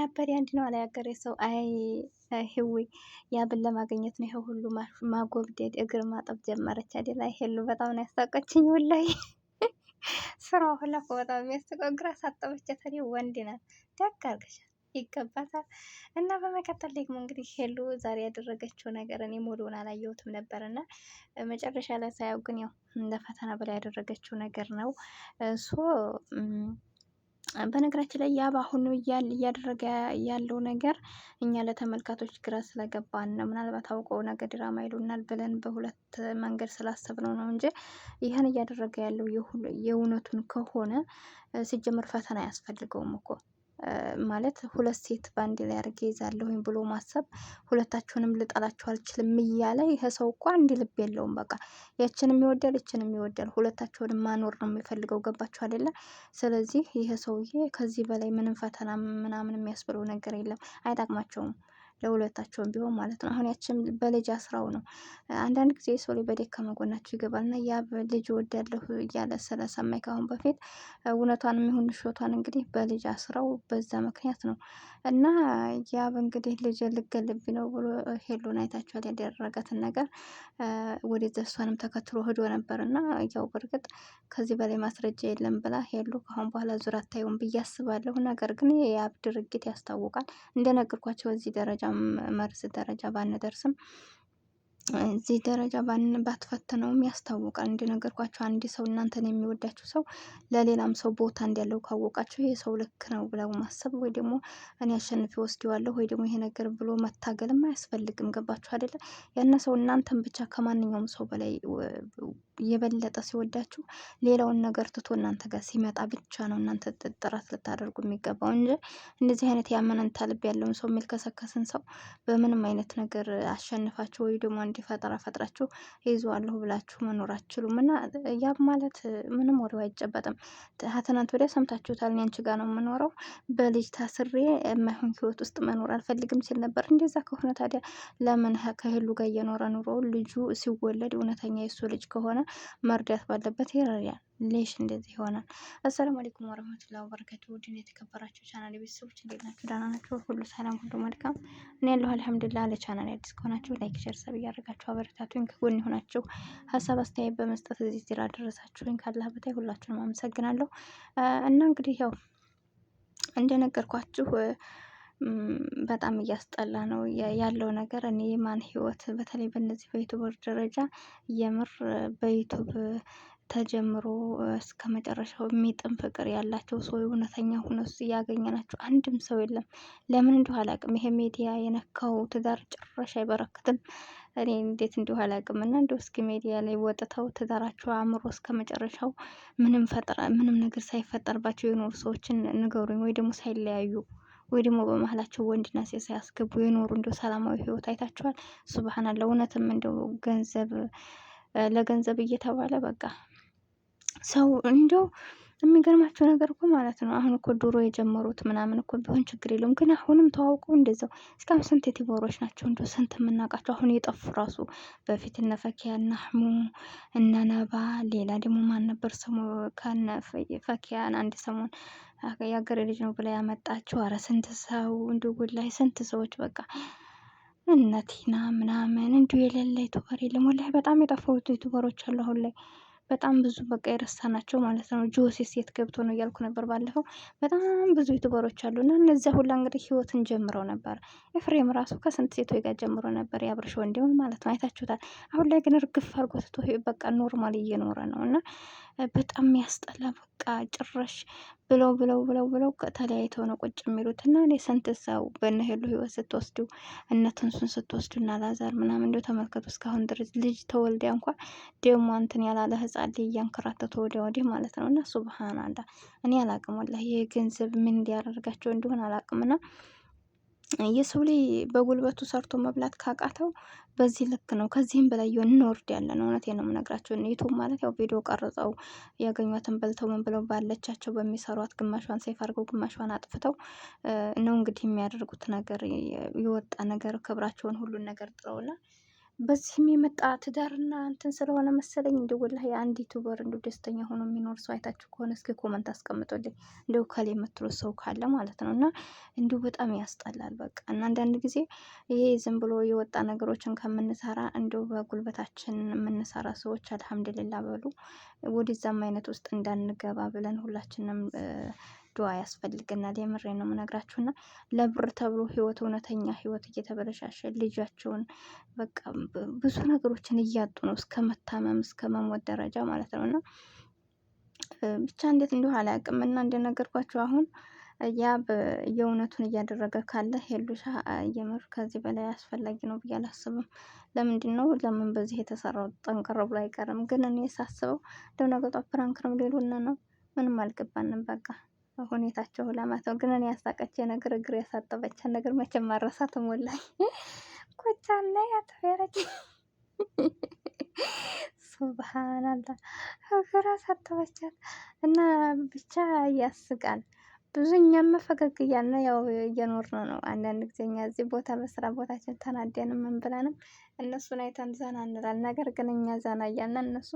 ያበደ አንድ ነው አለ ያገሬ ሰው። አይ ህዊ ያብን ለማግኘት ነው ይሄ ሁሉ ማጎብደድ፣ እግር ማጠብ ጀመረች አይደል? አይ ሄሉ በጣም ነው ያስታውቀችኝ ወላሂ። ስራው ሁላ እኮ በጣም የሚያስቀው እግር አሳጠበች። ተሪ ወንድ ናት። ደግ አድርገሻል፣ ይገባታል። እና በመቀጠል ደግሞ እንግዲህ ሄሉ ዛሬ ያደረገችው ነገር እኔ ሙሉውን አላየሁትም ነበር እና መጨረሻ ላይ ሳያው ግን ያው እንደ ፈተና በላይ ያደረገችው ነገር ነው ሶ በነገራችን ላይ ያብ አሁን እያደረገ ያለው ነገር እኛ ለተመልካቶች ግራ ስለገባን ነው። ምናልባት አውቀው ነገ ድራማ ይሉናል ብለን በሁለት መንገድ ስላሰብነው ነው እንጂ ይህን እያደረገ ያለው የእውነቱን ከሆነ ሲጀምር ፈተና አያስፈልገውም እኮ ማለት ሁለት ሴት በአንድ ላይ አድርጌ ይዛለሁኝ ብሎ ማሰብ ሁለታችሁንም ልጠላችሁ አልችልም እያለ ይሄ ሰው እኮ አንድ ልብ የለውም። በቃ ያችንም ይወዳል ይችንም ይወዳል፣ ሁለታቸውንም ማኖር ነው የሚፈልገው። ገባችሁ አይደለ? ስለዚህ ይሄ ሰውዬ ከዚህ በላይ ምንም ፈተና ምናምን የሚያስብለው ነገር የለም። አይጠቅማቸውም ለሁለታቸውም ቢሆን ማለት ነው። አሁን ያችን በልጅ አስራው ነው። አንዳንድ ጊዜ ሰው ላይ በደካማ ጎናቸው ይገባል እና ያ ልጅ ወዳለሁ እያለ ስለሰማይ ካሁን በፊት እውነቷን የሚሆን ሾቷን እንግዲህ በልጅ አስራው በዛ ምክንያት ነው። እና ያብ እንግዲህ ልጅ ልገልብ ነው ብሎ ሄሉን አይታችኋል ያደረጋትን ነገር ወደዛ እሷንም ተከትሎ ሄዶ ነበር እና ያው በእርግጥ ከዚህ በላይ ማስረጃ የለም ብላ ሄሉ ከአሁን በኋላ ዙር አታየውም ብዬ አስባለሁ። ነገር ግን የያብ ድርጊት ያስታውቃል። እንደነገርኳቸው እዚህ ደረጃ መርዝ ደረጃ ባንደርስም እዚህ ደረጃ ባትፈትነውም ያስታውቃል። እንደነገርኳቸው አንድ ሰው እናንተን የሚወዳችሁ ሰው ለሌላም ሰው ቦታ እንዳለው ካወቃችሁ ይሄ ሰው ልክ ነው ብለው ማሰብ ወይ ደግሞ እኔ አሸንፌ ወስደዋለሁ ወይ ደግሞ ይሄ ነገር ብሎ መታገልም አያስፈልግም። ገባችሁ አይደለ? ያነ ሰው እናንተን ብቻ ከማንኛውም ሰው በላይ የበለጠ ሲወዳችሁ ሌላውን ነገር ትቶ እናንተ ጋር ሲመጣ ብቻ ነው እናንተ ጥረት ልታደርጉ የሚገባው እንጂ እንደዚህ አይነት ያመነንታ ልብ ያለውን ሰው የሚልከሰከስን ሰው በምንም አይነት ነገር አሸንፋችሁ ወይ ደግሞ እንዲፈጠራ ፈጥራችሁ ይዘዋለሁ ብላችሁ መኖር አትችሉም። እና ያብ ማለት ምንም ወሬው አይጨበጥም። ትናንት ወዲያ ሰምታችሁታል። እኔ አንቺ ጋር ነው የምኖረው በልጅ ታስሬ የማይሆን ህይወት ውስጥ መኖር አልፈልግም ሲል ነበር። እንደዛ ከሆነ ታዲያ ለምን ከሄሉ ጋር እየኖረ ኑሮ ልጁ ሲወለድ እውነተኛ የሱ ልጅ ከሆነ መርዳት ባለበት ይረዳል። ሌሽ እንደዚህ ይሆናል። አሰላሙ አለይኩም ወረህመቱላሂ ወበረካቱ። ውድን የተከበራችሁ ቻናል ቤተሰቦች እንዴት ናችሁ? ደህና ናችሁ? ሁሉ ሰላም፣ ሁሉ መልካም። እኔ ያለሁ አልሐምዱሊላህ። ለቻናል አዲስ ከሆናችሁ ላይክ፣ ሼር፣ ሰብ እያደረጋችሁ አበረታቱኝ። ከጎን የሆናችሁ ሀሳብ አስተያየት በመስጠት እዚህ ስራ ደረሳችሁኝ ካላህ በታይ ሁላችሁንም አመሰግናለሁ። እና እንግዲህ ያው እንደነገርኳችሁ በጣም እያስጠላ ነው ያለው ነገር። እኔ የማን ህይወት በተለይ በእነዚህ በዩቱበር ደረጃ የምር በዩቱብ ተጀምሮ እስከ መጨረሻው የሚጥም ፍቅር ያላቸው ሰው እውነተኛ ሆኖ ያገኘናቸው አንድም ሰው የለም። ለምን እንደው አላውቅም። ይሄ ሚዲያ የነካው ትዳር ጭራሽ አይበረክትም። እኔ እንዴት እንደው አላውቅም። እና እንደው እስኪ ሚዲያ ላይ ወጥተው ትዳራቸው አምሮ እስከ መጨረሻው ምንም ነገር ሳይፈጠርባቸው የኖሩ ሰዎችን ንገሩኝ። ወይ ደግሞ ሳይለያዩ ወይ ደግሞ በመሀላቸው ወንድና ሴት ሳያስገቡ የኖሩ እንደው ሰላማዊ ህይወት አይታችኋል? ሱብሃንአላህ። እውነትም እንደው ለገንዘብ እየተባለ በቃ ሰው እንደው የሚገርማቸው ነገር እኮ ማለት ነው። አሁን እኮ ድሮ የጀመሩት ምናምን እኮ ቢሆን ችግር የለውም፣ ግን አሁንም ተዋውቀው እንደዛው እስካሁን ስንት ዩቲዩበሮች ናቸው እንደው ስንት የምናውቃቸው አሁን የጠፉ ራሱ በፊት እነ ፈኪያ እነ አህሙ እነ ነባ፣ ሌላ ደግሞ ማን ነበር ስሙ ከነ ፈኪያን አንድ ሰሞን የሀገሬ ልጅ ነው ብላ ያመጣችው። አረ ስንት ሰው እንዲሁ ላይ ስንት ሰዎች በቃ እነ ቲና ምናምን እንዲሁ የሌለ ዩቱበር የለም። ወላሂ በጣም የጠፋሁት ዩቱበሮች አሉ አሁን ላይ በጣም ብዙ በቃ የረሳናቸው ማለት ነው። ጆሲ ሴት ገብቶ ነው እያልኩ ነበር ባለፈው። በጣም ብዙ ዩቱበሮች አሉ እና እነዚያ ሁላ እንግዲህ ህይወትን ጀምረው ነበር። ኤፍሬም ራሱ ከስንት ሴቶች ጋር ጀምሮ ነበር ያብርሽ ወንድም ማለት ነው። አይታችሁታል። አሁን ላይ ግን እርግፍ አድርጎ ትቶ በቃ ኖርማል እየኖረ ነው እና በጣም ያስጠላ። በቃ ጭራሽ ብለው ተለያይተው ነው ቁጭ የሚሉት። እና እኔ ስንት ሰው በእነ ሄሉ ህይወት ስትወስዱ እነ ትንሱን ስትወስዱ እና ላዛር ምናምን እንደው ተመልከቱ። እስካሁን ድረስ ልጅ ተወልዲያ እንኳን ደግሞ እንትን ያላለ ህጻን ልጅ እያንከራተቱ ወዲህ ማለት ነው። እና ሱብሃንአላህ እኔ አላቅም ወላሂ ይሄ ገንዘብ ምን እንዲያደርጋቸው እንደሆነ አላቅምና የሰው ላይ በጉልበቱ ሰርቶ መብላት ካቃተው በዚህ ልክ ነው። ከዚህም በላይ እንወርድ ያለን እውነቴን ነው የምነግራቸው። ዩቱብ ማለት ያው ቪዲዮ ቀርጸው ያገኟትን በልተው ምን ብለው ባለቻቸው በሚሰሯት ግማሿን ሴፍ አድርገው ግማሿን አጥፍተው ነው እንግዲህ የሚያደርጉት ነገር የወጣ ነገር ክብራቸውን ሁሉን ነገር ጥለውና በዚህም የመጣ ትዳርና እንትን ስለሆነ መሰለኝ እንዲ ወላሂ የአንድ ዩቱበር እንዲ ደስተኛ ሆኖ የሚኖር ሰው አይታችሁ ከሆነ እስኪ ኮመንት አስቀምጦልኝ እንዲሁ ከሌ የምትሉት ሰው ካለ ማለት ነው። እና እንዲሁ በጣም ያስጠላል። በቃ እና አንዳንድ ጊዜ ይሄ ዝም ብሎ የወጣ ነገሮችን ከምንሰራ እንዲሁ በጉልበታችን የምንሰራ ሰዎች አልሐምድሊላ በሉ ወደዛም አይነት ውስጥ እንዳንገባ ብለን ሁላችንም ዱዓ ያስፈልገናል። የምሬ ነው የምነግራችሁና ለብር ተብሎ ህይወት እውነተኛ ህይወት እየተበለሻሸ ልጃቸውን በቃ ብዙ ነገሮችን እያጡ ነው፣ እስከ መታመም እስከ መሞት ደረጃ ማለት ነው። እና ብቻ እንዴት እንደሆነ አላውቅም። እና እንደነገርኳቸው አሁን ያ የእውነቱን እያደረገ ካለ ሄሉሻ የምር ከዚህ በላይ አስፈላጊ ነው ብዬ አላስብም። ለምንድን ነው ለምን በዚህ የተሰራው ጠንቀር ብሎ አይቀርም። ግን እኔ ሳስበው እንደው ነገ ጧት ፕራንክ ነው ሊሉን ነው። ምንም አልገባንም። በቃ ሁኔታቸው ለማተው ግን እኔ ያሳቀች ነገር እግር ያሳጠበች ነገር መቼም ማረሳትም ወላሂ ኮቻና ያተፈረች ሱብሃንአላህ እግር አሳጠበቻት እና ብቻ ያስቃል። ብዙ እኛም ፈገግ እያልን ያው እየኖርን ነው። አንዳንድ ጊዜ እኛ እዚህ ቦታ በስራ ቦታችን ተናደንም ምን ብለንም እነሱን አይተን ዘና እንላለን። ነገር ግን እኛ ዘና እያልን እነሱ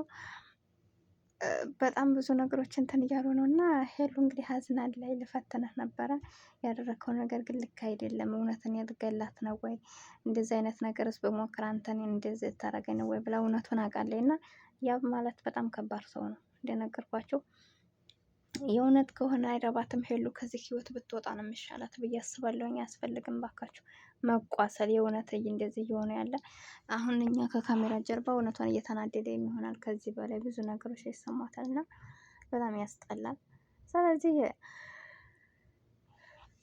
በጣም ብዙ ነገሮች እንትን እያሉ ነው። እና ሄሉ እንግዲህ ሀዝናል ላይ ልፈትነህ ነበረ ያደረግከው ነገር ግን ልክ አይደለም። እውነትን ያልገላት ነው ወይ እንደዚህ አይነት ነገርስ በሞክር አንተን እንደዚህ ታረገኝ ነው ወይ ብላ እውነቱን አውቃለች። እና ያብ ማለት በጣም ከባድ ሰው ነው እንደነገርኳቸው። የእውነት ከሆነ አይረባትም ሄሉ ከዚህ ህይወት ብትወጣ ነው የሚሻላት ብዬ አስባለሁ። አያስፈልግም ባካችሁ መቋሰል። የእውነት እንደዚህ እየሆነ ያለ አሁን እኛ ከካሜራ ጀርባ እውነቷን እየተናደደ ይሆናል። ከዚህ በላይ ብዙ ነገሮች ይሰማታል እና በጣም ያስጠላል። ስለዚህ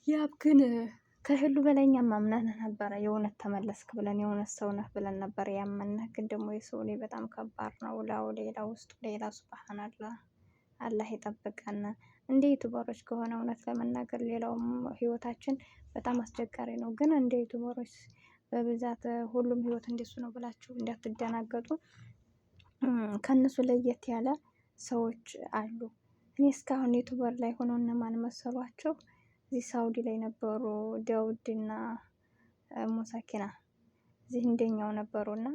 ያብ ግን ከሄሉ በላይ እኛም አምነን ነበረ። የእውነት ተመለስክ ብለን የእውነት ሰው ነህ ብለን ነበር ያመንህ። ግን ደግሞ የሰው ላይ በጣም ከባድ ነው። ላው ሌላ ውስጡ ሌላ ሱብሃንአላህ አላህ ይጠብቀን። እንደ ዩቱበሮች ከሆነ እውነት ለመናገር ሌላውም ህይወታችን በጣም አስቸጋሪ ነው። ግን እንደ ዩቱበሮች በብዛት ሁሉም ህይወት እንደሱ ነው ብላችሁ እንዳትደናገጡ። ከነሱ ለየት ያለ ሰዎች አሉ። እኔ እስካሁን ዩቱበር ላይ ሆኖ እነማን መሰሏቸው? እዚህ ሳውዲ ላይ ነበሩ ዳውድና ሙሳኪና እዚህ እንደኛው ነበሩና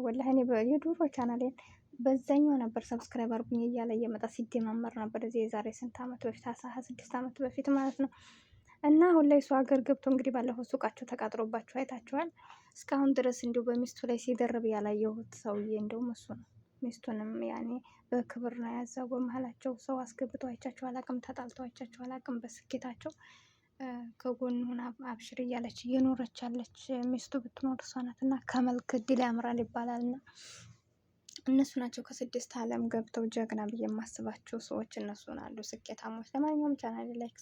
ወላሂ እኔ የዱሮ ቻናሌን በዛኛው ነበር ሰብስክራይብ አድርጉኝ እያለ እየመጣ ሲደማመር ነበር። እዚህ የዛሬ ስንት ዓመት በፊት 16 ዓመት በፊት ማለት ነው። እና አሁን ላይ እሱ ሀገር ገብቶ እንግዲህ ባለፈው ሱቃቸው ተቃጥሮባቸው አይታችኋል። እስካሁን ድረስ እንዲሁ በሚስቱ ላይ ሲደርብ ያላየሁት ሰውዬ እንደውም እሱ ነው። ሚስቱንም ያኔ በክብር ነው ያዘው። በመሀላቸው ሰው አስገብቶ አይቻቸው አላቅም፣ ተጣልተው አይቻቸው አላቅም። በስኬታቸው ከጎን ሆና አብሽር እያለች እየኖረች ያለች ሚስቱ ብትኖር እሷ ናት። እና ከመልክ ድል ያምራል ይባላል። እና እነሱ ናቸው ከስድስት ዓለም ገብተው ጀግና ብዬ የማስባቸው ሰዎች እነሱ ናሉ ስኬታሞች። ለማንኛውም ቻናል ላይክ